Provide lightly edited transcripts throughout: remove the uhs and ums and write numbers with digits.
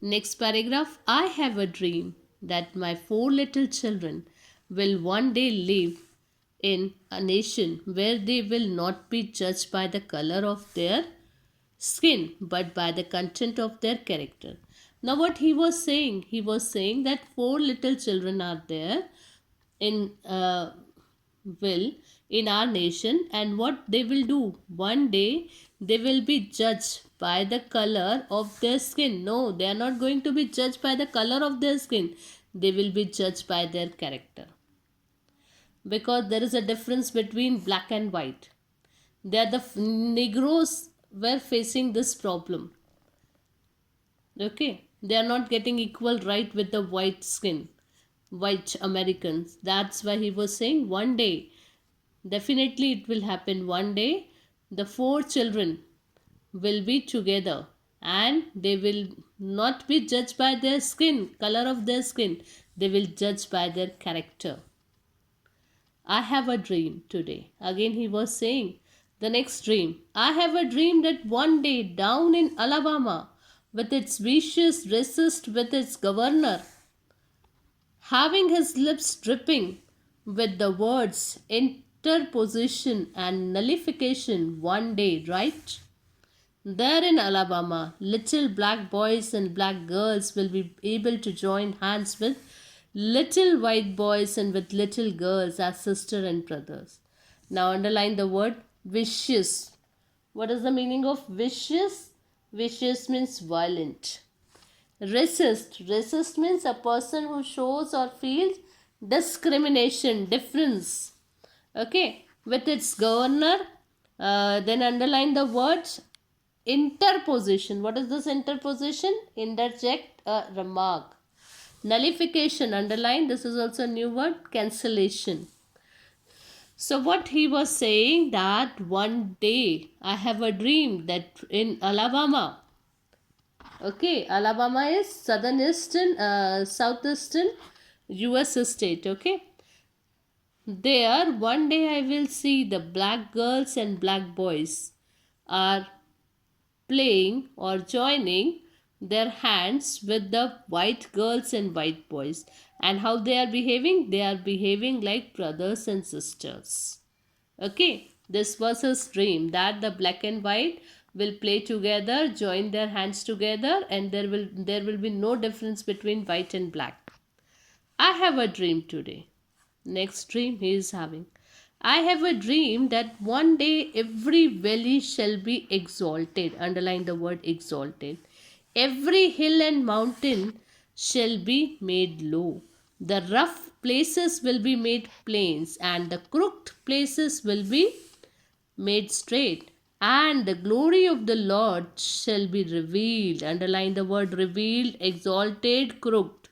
Next paragraph. I have a dream that my four little children will one day live in a nation where they will not be judged by the color of their skin but by the content of their character. Now, what he was saying that four little children are there in will in our nation, and what they will do one day, they will be judged by the color of their skin. No, they are not going to be judged by the color of their skin, they will be judged by their character, because there is a difference between black and white. They are the negroes were facing this problem. Okay, they are not getting equal right with the white skin, white Americans. That's why he was saying one day, definitely it will happen one day, the four children will be together and they will not be judged by their skin, color of their skin, they will judge by their character. I have a dream today. Again, he was saying the next dream. I have a dream that one day down in Alabama, with its vicious racist, with its governor, having his lips dripping with the words interposition and nullification, one day, right? There in Alabama, little black boys and black girls will be able to join hands with little white boys and with little girls as sister and brothers. Now underline the word vicious. What is the meaning of vicious? Vicious means violent. Racist. Racist means a person who shows or feels discrimination, difference. Okay. With its governor, then underline the words interposition. What is this interposition? Interject a remark. Nullification, underline, this is also a new word, cancellation. So what he was saying that one day I have a dream that in Alabama, okay, Alabama is southeastern US state, okay. There one day I will see the black girls and black boys are playing or joining their hands with the white girls and white boys, and how they are behaving like brothers and sisters. Okay, this was his dream that the black and white will play together, join their hands together, and there will be no difference between white and black. I have a dream today. Next dream he is having. I have a dream that one day every valley shall be exalted. Underline the word exalted. Every hill and mountain shall be made low. The rough places will be made plains, and the crooked places will be made straight. And the glory of the Lord shall be revealed. Underline the word revealed, exalted, crooked.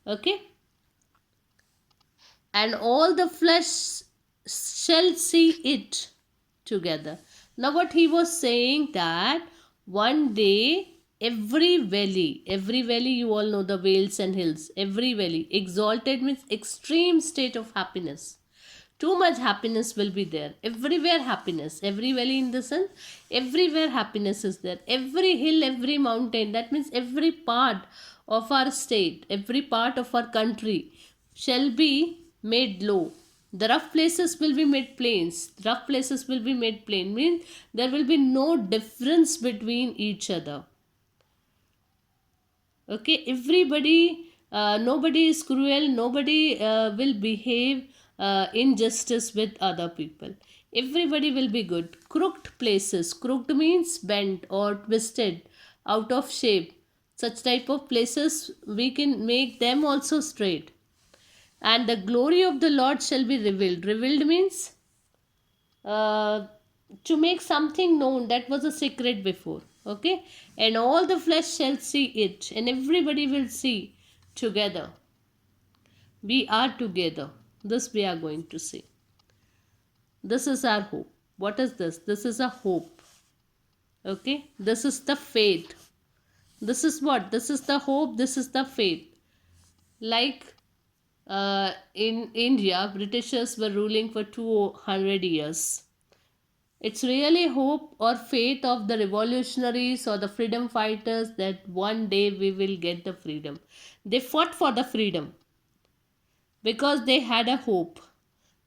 Okay, and all the flesh shall see it together. Now, what he was saying that one day every valley, you all know the vales and hills, every valley, exalted means extreme state of happiness. Too much happiness will be there. Everywhere happiness. Every valley in the sun, everywhere happiness is there. Every hill, every mountain, that means every part of our state, every part of our country shall be made low. The rough places will be made plains. Rough places will be made plain. Means there will be no difference between each other. Okay, everybody, nobody is cruel, nobody will behave injustice with other people. Everybody will be good. Crooked places, crooked means bent or twisted, out of shape. Such type of places we can make them also straight. And the glory of the Lord shall be revealed. Revealed means uh, to make something known that was a secret before. Okay, and all the flesh shall see it, and everybody will see together. We are together. This we are going to see. This is our hope. What is this? This is a hope. Okay, this is the faith. This is what? This is the hope. This is the faith. Like in India, Britishers were ruling for 200 years. It's really hope or faith of the revolutionaries or the freedom fighters that one day we will get the freedom. They fought for the freedom because they had a hope.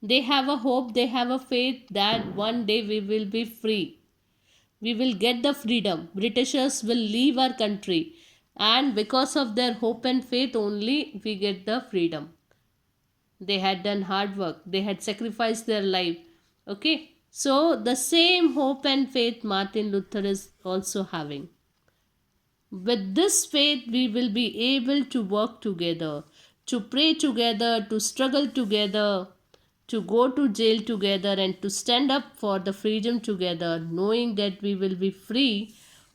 They have a hope, they have a faith that one day we will be free. We will get the freedom. Britishers will leave our country. And because of their hope and faith only, we get the freedom. They had done hard work. They had sacrificed their life. Okay. So the same hope and faith Martin Luther is also having. With this faith, we will be able to work together, to pray together, to struggle together, to go to jail together, and to stand up for the freedom together, knowing that we will be free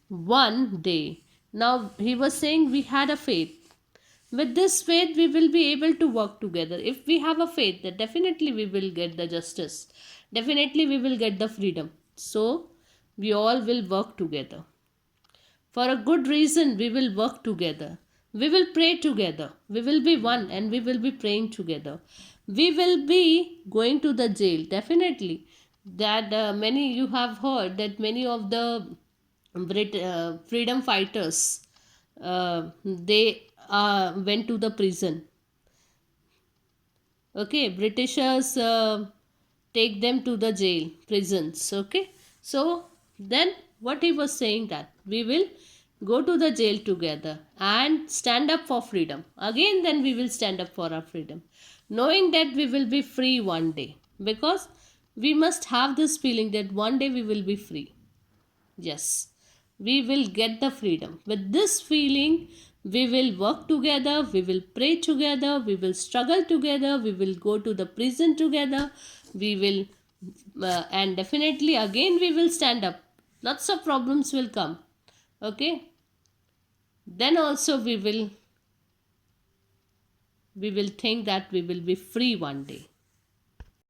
one day. Now, he was saying we had a faith. With this faith, we will be able to work together. If we have a faith, that definitely we will get the justice. Definitely we will get the freedom. So, we all will work together. For a good reason, we will work together. We will pray together. We will be one and we will be praying together. We will be going to the jail, definitely. That many you have heard that many of the freedom fighters they went to the prison. Okay, Britishers take them to the jail, prisons. Okay, so then what he was saying that we will go to the jail together and stand up for freedom. Again, then we will stand up for our freedom, knowing that we will be free one day, because we must have this feeling that one day we will be free. Yes, we will get the freedom. With this feeling, we will work together, we will pray together, we will struggle together, we will go to the prison together, we will, and definitely again we will stand up. Lots of problems will come. Okay, then also we will think that we will be free one day.